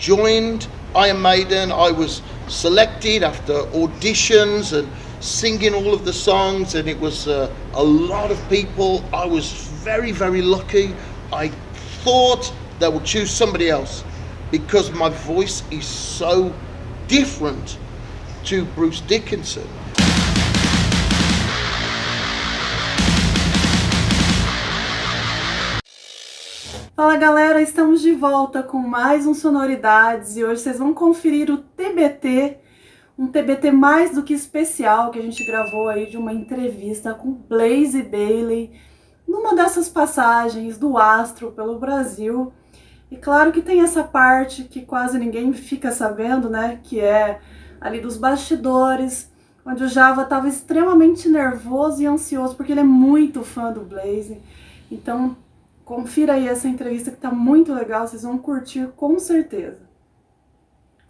joined Iron Maiden. I was selected after auditions and singing all of the songs, and it was a lot of people. I was very, very lucky. I thought they would choose somebody else because my voice is so different to Bruce Dickinson. Fala galera, estamos de volta com mais um Sonoridades e hoje vocês vão conferir o TBT, um TBT mais do que especial que a gente gravou aí de uma entrevista com BLAZE Bayley, numa dessas passagens do astro pelo Brasil. E claro que tem essa parte que quase ninguém fica sabendo, né, que é ali dos bastidores, onde o Java estava extremamente nervoso e ansioso, porque ele é muito fã do BLAZE. Então, confira aí essa entrevista que tá muito legal, vocês vão curtir com certeza.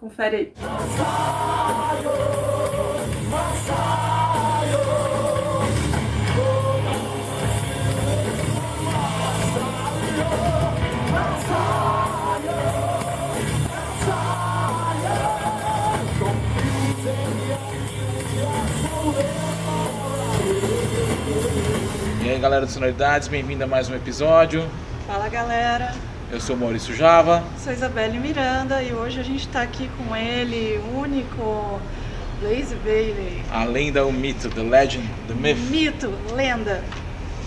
Confere aí. E aí galera do Sonoridades, bem-vindo a mais um episódio. Fala galera, eu sou Maurício Java. sou Isabelle Miranda e hoje a gente tá aqui com ele, o único BLAZE Bayley. A lenda, o mito, the legend, the myth. Mito, lenda.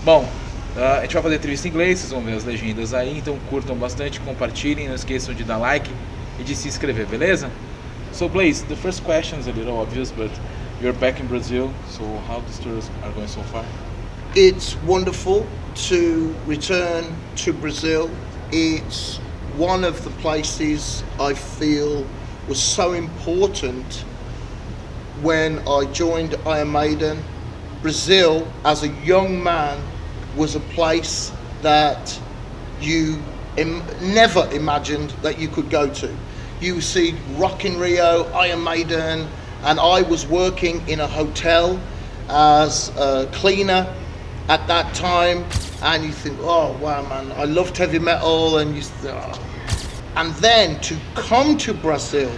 Bom, a gente vai fazer entrevista em inglês, vocês vão ver as legendas aí, então curtam bastante, compartilhem, não esqueçam de dar like e de se inscrever, beleza? So Blaze, the first question is a little obvious, but you're back in Brazil, so how the tours are going so far? It's wonderful to return to Brazil. It's one of the places I feel was so important when I joined Iron Maiden. Brazil, as a young man, was a place that you never imagined that you could go to. You see Rock in Rio, Iron Maiden, and I was working in a hotel as a cleaner at that time, and you think, oh wow man, I loved heavy metal, and you think, oh. And then to come to Brazil,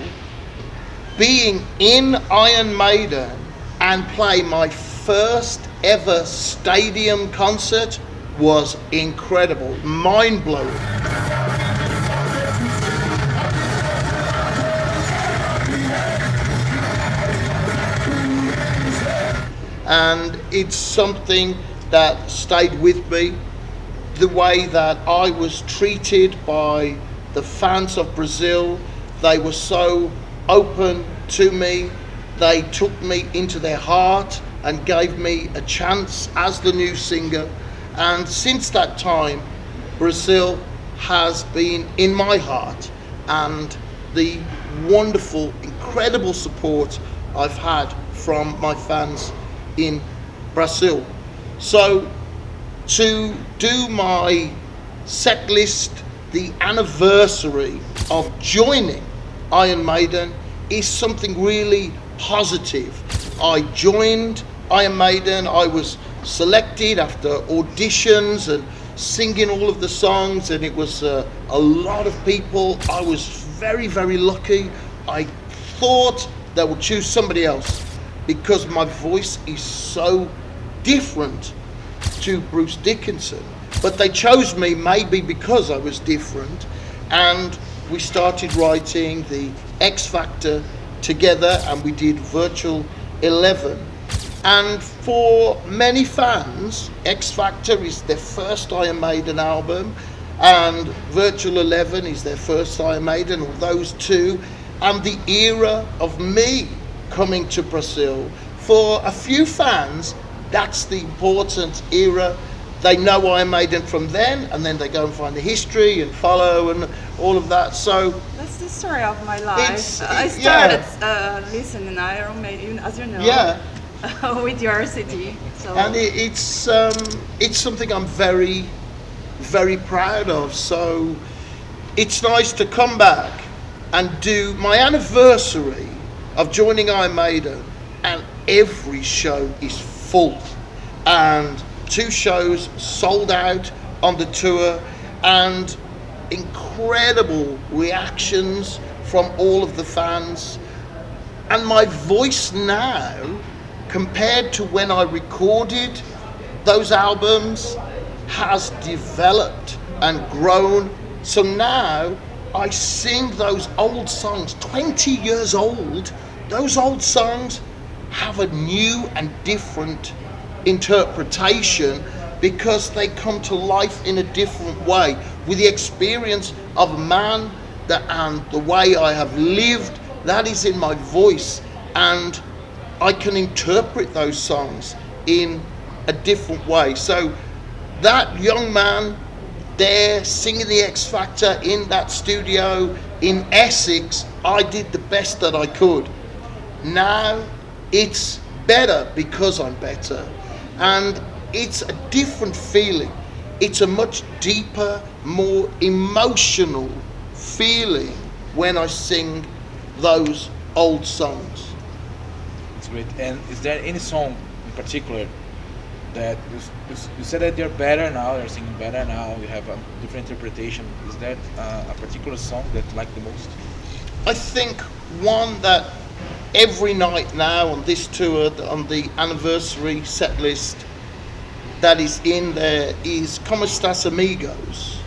being in Iron Maiden and play my first ever stadium concert was incredible, mind-blowing. And it's something that stayed with me, the way that I was treated by the fans of Brazil. They were so open to me. They took me into their heart and gave me a chance as the new singer. And since that time, Brazil has been in my heart, and the wonderful, incredible support I've had from my fans in Brazil. So to do my set list, the anniversary of joining Iron Maiden is something really positive. I joined Iron Maiden, I was selected after auditions and singing all of the songs, and it was a lot of people. I was very, very lucky. I thought they would choose somebody else because my voice is so different to Bruce Dickinson, but they chose me maybe because I was different, and we started writing the X Factor together, and we did Virtual 11. And for many fans, X Factor is their first Iron Maiden album, and Virtual 11 is their first Iron Maiden, or those two, and the era of me coming to Brazil. For a few fans, that's the important era. They know Iron Maiden from then, and then they go and find the history and follow and all of that. So That's the story of my life. I yeah. started listening Iron Maiden, as you know, Yeah, with your CD. So and it's something I'm very, very proud of. So it's nice to come back and do my anniversary of joining Iron Maiden, and every show is full, and 2 shows sold out on the tour, and incredible reactions from all of the fans. And my voice now, compared to when I recorded those albums, has developed and grown. So now I sing those old songs, 20 years old. Those old songs have a new and different interpretation because they come to life in a different way with the experience of a man and the way I have lived. That is in my voice, and I can interpret those songs in a different way. So that young man there singing the X Factor in that studio in Essex, I did the best that I could. Now it's better because I'm better, and it's a different feeling. It's a much deeper, more emotional feeling when I sing those old songs. It's great. And is there any song in particular that you said that you're better now, you're singing better now, you have a different interpretation? Is there a particular song that you like the most? I think one that every night now on this tour, on the anniversary set list that is in there, is Como Estas Amigos.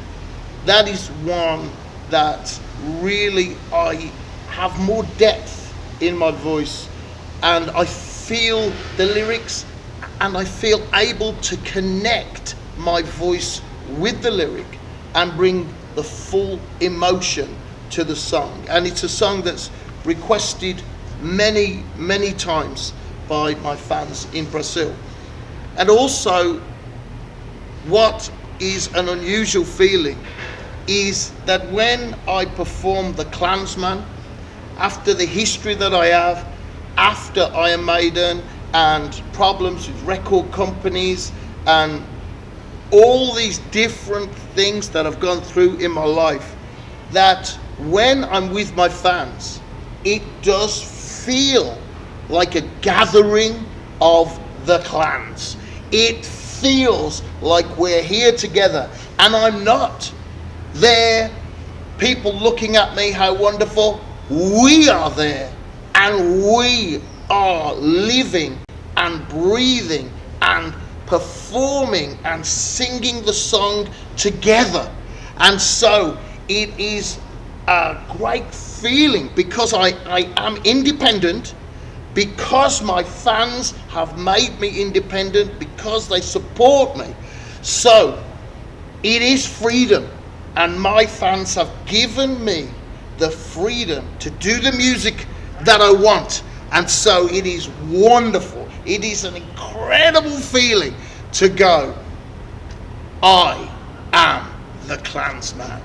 That is one that really I have more depth in my voice, and I feel the lyrics and I feel able to connect my voice with the lyric and bring the full emotion to the song. And it's a song that's requested many, many times by my fans in Brazil. And also, what is an unusual feeling is that when I perform the Klansman, after the history that I have, after Iron Maiden and problems with record companies and all these different things that I've gone through in my life, that when I'm with my fans, it does feel like a gathering of the clans. It feels like we're here together, and I'm not there, people looking at me, how wonderful. We are there, and we are living and breathing and performing and singing the song together. And so it is a great feeling because I am independent, because my fans have made me independent, because they support me. So it is freedom, and my fans have given me the freedom to do the music that I want. And so it is wonderful. It is an incredible feeling to go, I am the Klansman.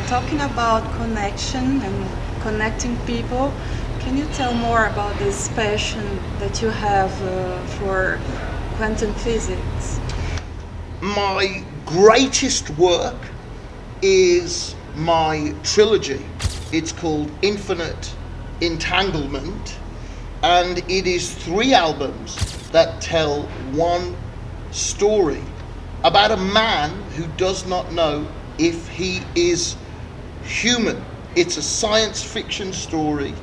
Talking about connection and connecting people, can you tell more about this passion that you have for quantum physics? My greatest work is my trilogy. It's called Infinite Entanglement, and it is 3 albums that tell one story about a man who does not know if he is human. It's a science fiction story,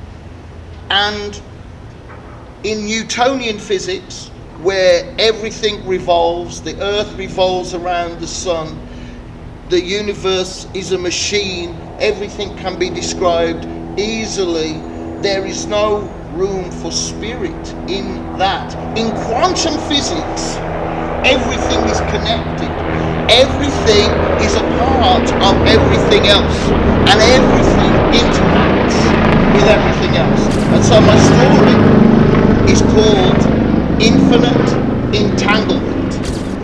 and in Newtonian physics, where everything revolves, the earth revolves around the sun, the universe is a machine, everything can be described easily, there is no room for spirit in that. In quantum physics, everything is connected. Everything is a part of everything else, and everything interacts with everything else. And so my story is called Infinite Entanglement,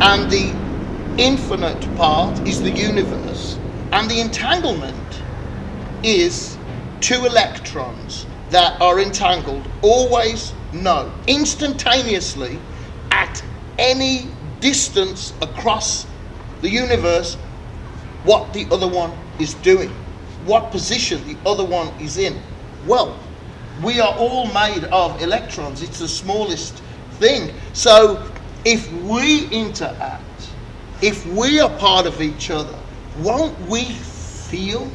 and the infinite part is the universe, and the entanglement is 2 electrons that are entangled always know instantaneously at any distance across the universe what the other one is doing, what position the other one is in. Well, we are all made of electrons. It's the smallest thing. So if we interact, if we are part of each other, won't we feel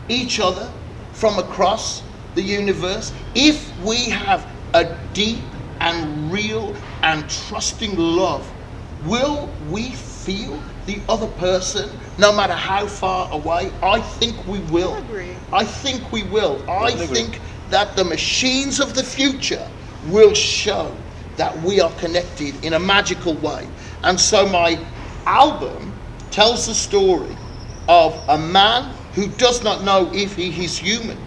each other from across the universe? If we have a deep and real and trusting love, will we feel the other person no matter how far away? I think we will. I agree. I think we will. I think that the machines of the future will show that we are connected in a magical way. And so my album tells the story of a man who does not know if he is human,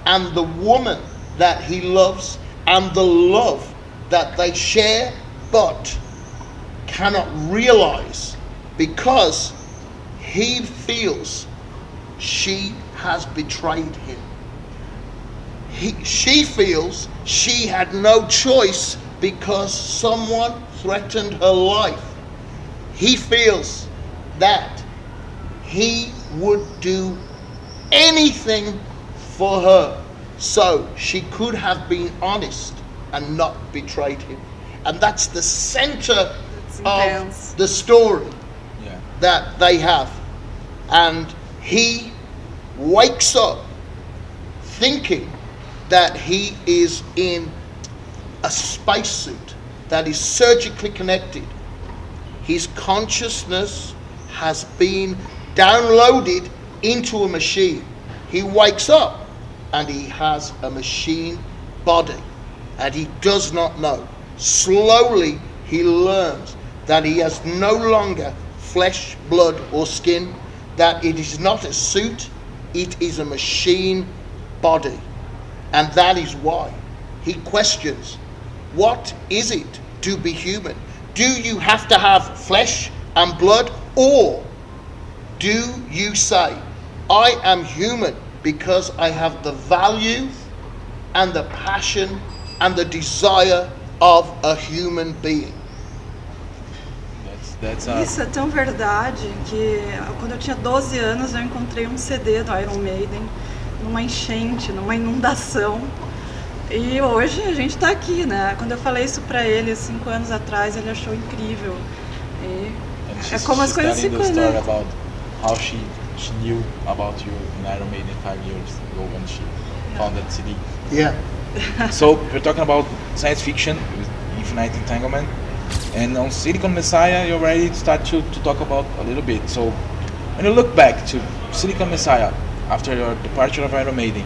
and the woman that he loves, and the love that they share but cannot realize because he feels she has betrayed him. She feels she had no choice because someone threatened her life. He feels that he would do anything for her, so she could have been honest and not betrayed him. And that's the center of the story that they have. And he wakes up thinking that he is in a spacesuit that is surgically connected. His consciousness has been downloaded into a machine. He wakes up and he has a machine body and he does not know. Slowly he learns that he has no longer flesh, blood or skin, that it is not a suit, it is a machine body. And that is why he questions, what is it to be human? Do you have to have flesh and blood, or do you say, I am human because I have the value and the passion and the desire of a human being? Isso é tão verdade que quando eu tinha 12 anos eu encontrei um CD do Iron Maiden numa enchente, numa inundação, e hoje a gente tá aqui, né? Quando eu falei isso pra ele 5 anos atrás, ele achou incrível. E é como as coisas se conectam. About how she knew about you in Iron Maiden 5 years ago when she found that CD. Yeah. So we're talking about science fiction with infinite entanglement, and on Silicon Messiah you're ready to start to talk about a little bit. So when you look back to Silicon Messiah after your departure of Iron Maiden,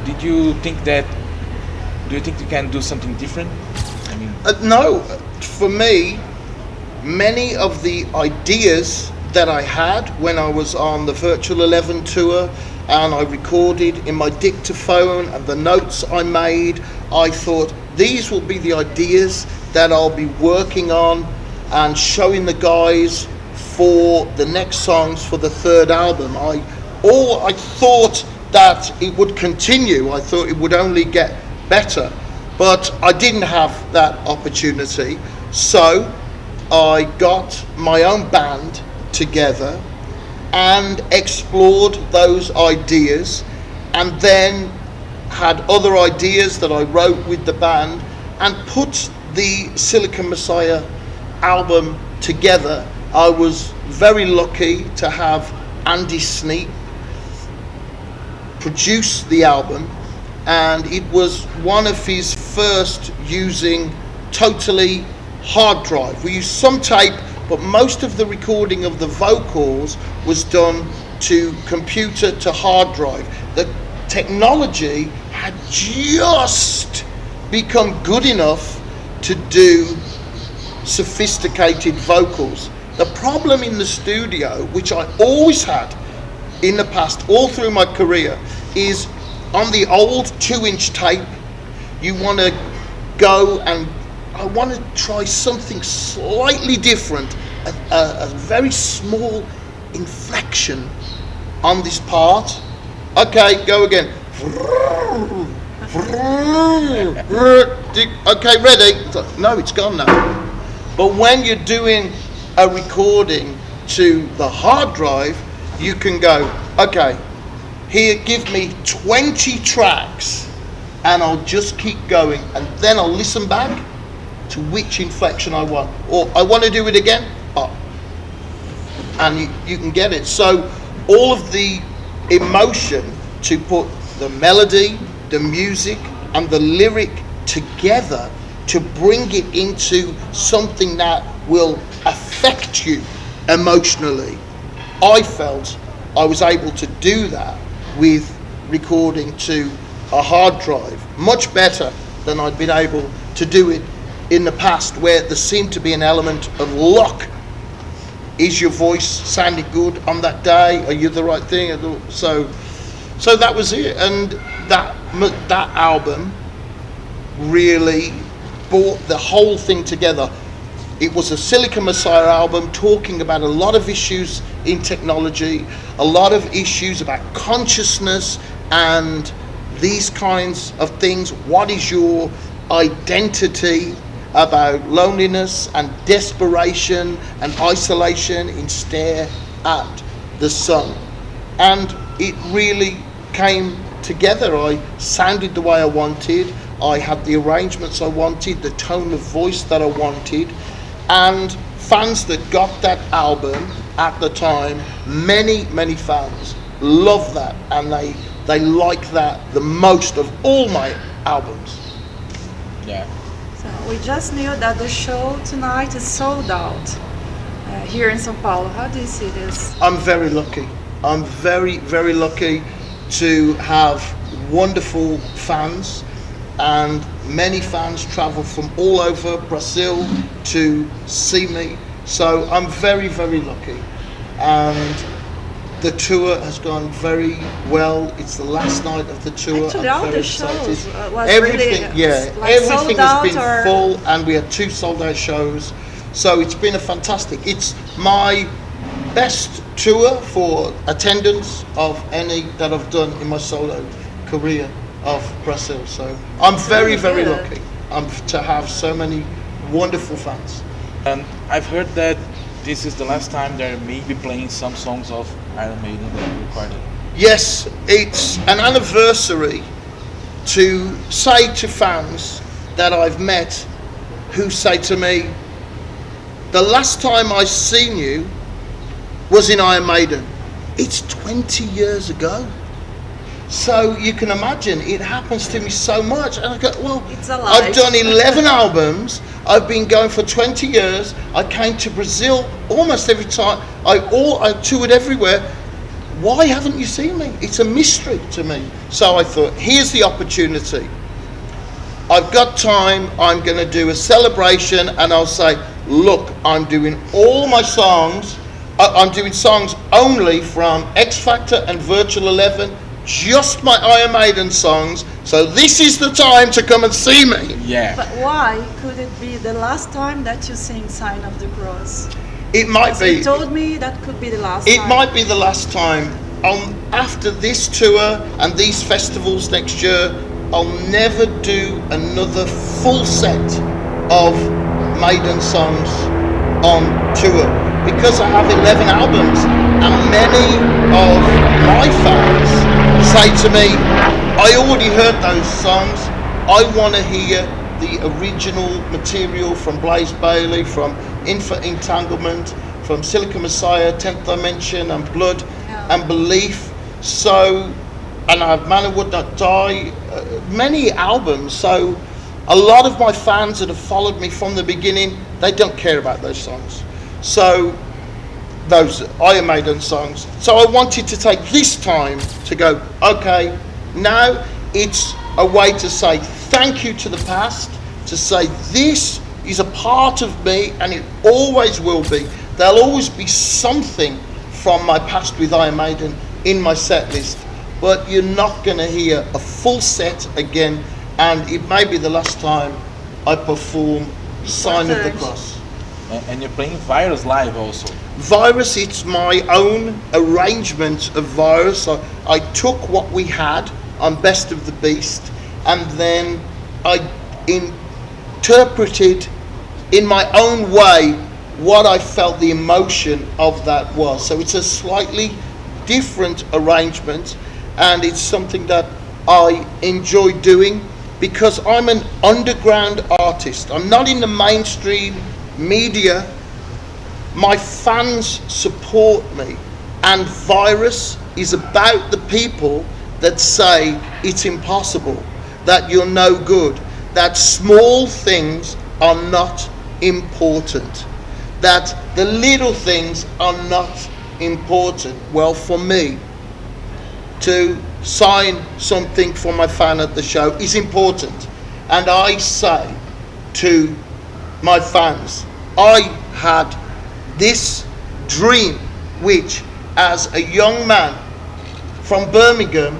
do you think you can do something different? I mean, no, for me, many of the ideas that I had when I was on the Virtual 11 tour and I recorded in my dictaphone and the notes I made, I thought these will be the ideas that I'll be working on and showing the guys for the next songs for the third album. I thought that it would continue. I thought it would only get better, but I didn't have that opportunity. So I got my own band together and explored those ideas, and then had other ideas that I wrote with the band and put the Silicon Messiah album together. I was very lucky to have Andy Sneap produce the album, and it was one of his first using totally hard drive. We used some tape, but most of the recording of the vocals was done to computer to hard drive. The technology had just become good enough to do sophisticated vocals. The problem in the studio, which I always had in the past, all through my career, is on the old 2-inch tape, you want to go and I want to try something slightly different, a very small inflection on this part. Okay, go again. Okay, ready? It's like, no, it's gone now. But when you're doing a recording to the hard drive, you can go, okay, here, give me 20 tracks, and I'll just keep going, and then I'll listen back to which inflection I want. Or I want to do it again, and you can get it. So all of the emotion to put the melody, the music, and the lyric together to bring it into something that will affect you emotionally. I felt I was able to do that with recording to a hard drive much better than I'd been able to do it in the past, where there seemed to be an element of luck. Is your voice sounding good on that day? Are you the right thing? So that was it, and that album really brought the whole thing together. It was a Silicon Messiah album talking about a lot of issues in technology, a lot of issues about consciousness and these kinds of things. What is your identity? About loneliness and desperation and isolation in Stare at the Sun. And it really came together. I sounded the way I wanted, I had the arrangements I wanted, the tone of voice that I wanted, and fans that got that album at the time, many fans love that, and they like that the most of all my albums. Yeah. So we just knew that the show tonight is sold out here in São Paulo. How do you see this? I'm very lucky. I'm very lucky to have wonderful fans, and many fans travel from all over Brazil to see me. So I'm very lucky. And the tour has gone very well. It's the last night of the tour. Actually, I'm all very the shows excited. was Everything, really, yeah, like everything has been or... full, and we had 2 sold out shows. So it's been a fantastic. It's my best tour for attendance of any that I've done in my solo career of Brazil. So I'm very lucky to have so many wonderful fans. And I've heard that this is the last time they're maybe playing some songs of Iron Maiden that you recorded. Yes, it's an anniversary to say to fans that I've met who say to me, the last time I seen you was in Iron Maiden. It's 20 years ago. So you can imagine, it happens to me so much. And I go, well, I've done 11 albums. I've been going for 20 years. I came to Brazil almost every time. I toured everywhere. Why haven't you seen me? It's a mystery to me. So I thought, here's the opportunity. I've got time. I'm going to do a celebration, and I'll say, look, I'm doing all my songs. I'm doing songs only from X Factor and Virtual 11. Just my Iron Maiden songs, so this is the time to come and see me. Yeah. But why could it be the last time that you sing Sign of the Cross? It might be. You told me that could be the last time. It time. might be the last time. After this tour and these festivals next year, I'll never do another full set of Maiden songs on tour, because I have 11 albums, and many of my fans say to me, I already heard those songs, I want to hear the original material from BLAZE Bayley, from Entanglement, from Silicon Messiah, 10th Dimension, and Blood and Belief. So, and I have Man Who Would Not Die, many albums. So a lot of my fans that have followed me from the beginning, they don't care about those songs. So those Iron Maiden songs. So I wanted to take this time to go, okay, now it's a way to say thank you to the past, to say this is a part of me, and it always will be. There'll always be something from my past with Iron Maiden in my set list, but you're not going to hear a full set again, and it may be the last time I perform Sign of the Cross. And you're playing Virus live also. Virus, it's my own arrangement of Virus. I took what we had on Best of the Beast and then I interpreted in my own way what I felt the emotion of that was. So it's a slightly different arrangement, and it's something that I enjoy doing because I'm an underground artist. I'm not in the mainstream media. My fans support me, and Virus is about the people that say it's impossible, that you're no good, that small things are not important, that the little things are not important. Well, for me, to sign something for my fan at the show is important. And I say to my fans, I had this dream, which as a young man from Birmingham,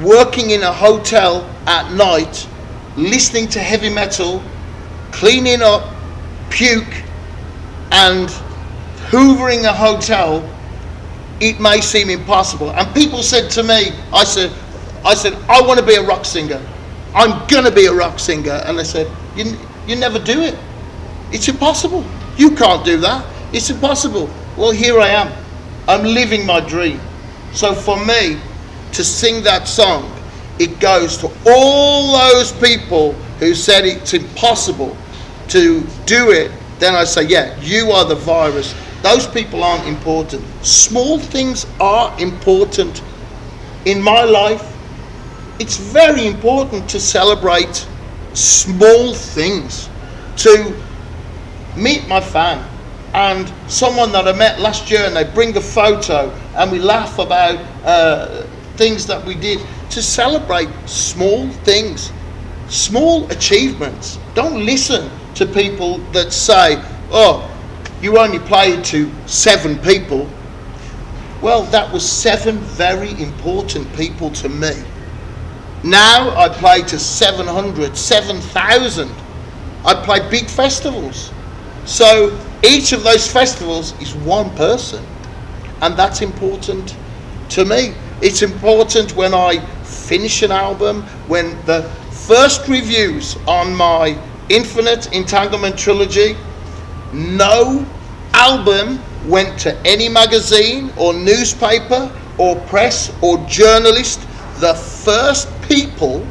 working in a hotel at night, listening to heavy metal, cleaning up puke and hoovering a hotel, it may seem impossible. And people said to me, I said, I want to be a rock singer. I'm gonna be a rock singer. And they said, you never do it. It's impossible. You can't do that. It's impossible. Well, here I am. I'm living my dream. So for me to sing that song, it goes to all those people who said it's impossible to do it. Then I say, yeah, you are the virus. Those people aren't important. Small things are important in my life. It's very important to celebrate small things. To meet my fan and someone that I met last year, and they bring a photo and we laugh about things that we did. To celebrate small things, small achievements. Don't listen to people that say, oh, you only played to 7 people. Well, that was 7 very important people to me. Now I play to 700, 7,000. I play big festivals. So each of those festivals is one person. And that's important to me. It's important when I finish an album, when the first reviews on my Infinite Entanglement trilogy, no album went to any magazine or newspaper or press or journalist. The first people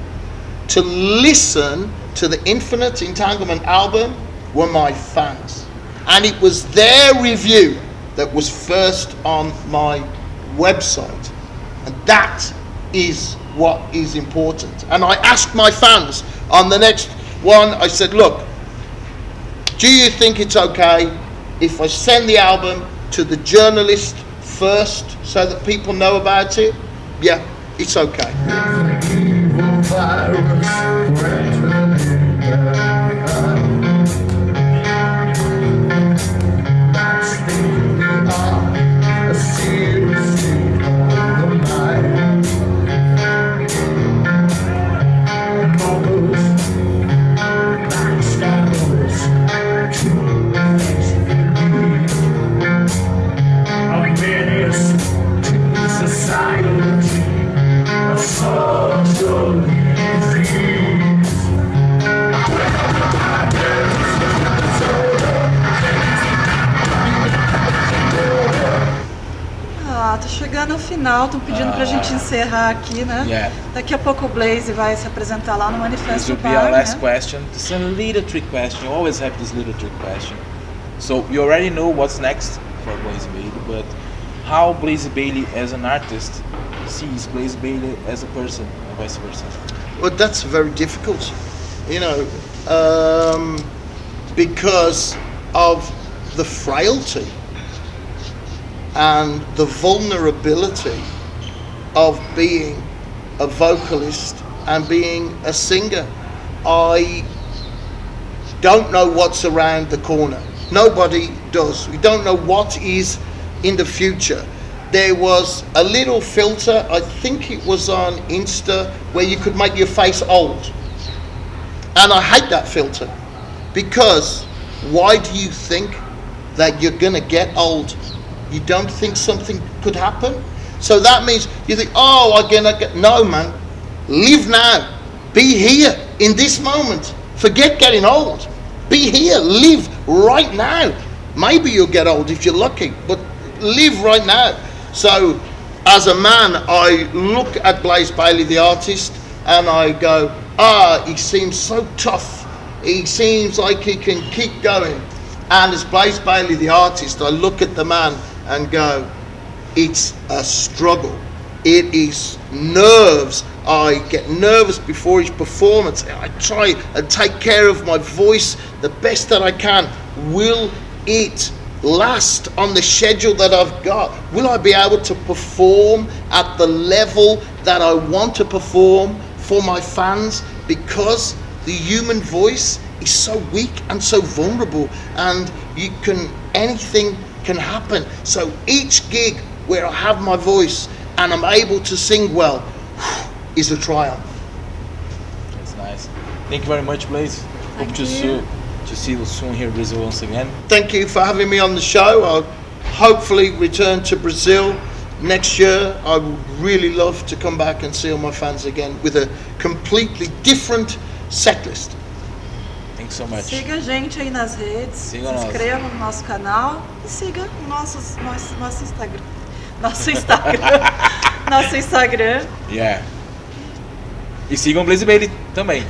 to listen to the Infinite Entanglement album were my fans. And it was their review that was first on my website. And that is what is important. And I asked my fans on the next one, I said, look, do you think it's okay if I send the album to the journalist first so that people know about it? Yeah, it's okay. Tá chegando ao final, estão pedindo pra gente encerrar aqui, né? Yeah. Daqui a pouco o Blaze vai se apresentar lá no This Manifesto will be our Bar, last né? question. This is a little trick question. You always have this little trick question. So you already know what's next for Blaze Bayley, but how Blaze Bayley as an artist sees Blaze Bayley as a person, and vice versa? Well, that's very difficult, you know, because of the frailty and the vulnerability of being a vocalist and being a singer. I don't know what's around the corner. Nobody does. We don't know what is in the future. There was a little filter, I think it was on Insta, where you could make your face old. And I hate that filter, because why do you think that you're gonna get old? You don't think something could happen? So that means you think, oh, I'm gonna get, no man, live now. Be here in this moment. Forget getting old. Be here. Live right now. Maybe you'll get old if you're lucky, but live right now. So, as a man, I look at Blaze Bayley, the artist, and I go, he seems so tough. He seems like he can keep going. And as Blaze Bayley, the artist, I look at the man and go, it's a struggle. It is nerves. I get nervous before each performance. I try and take care of my voice the best that I can. Will it last on the schedule that I've got? Will I be able to perform at the level that I want to perform for my fans? Because the human voice is so weak and so vulnerable, and anything can happen. So each gig where I have my voice and I'm able to sing well is a triumph. That's nice. Thank you very much, Blaze. Hope to see you soon here in Brazil once again. Thank you for having me on the show. I'll hopefully return to Brazil next year. I would really love to come back and see all my fans again with a completely different set list. Thanks so much. Siga a gente aí nas redes, se inscreva no nosso canal e siga o nosso Instagram. Nosso Instagram. Yeah. E sigam Blaze Bayley também.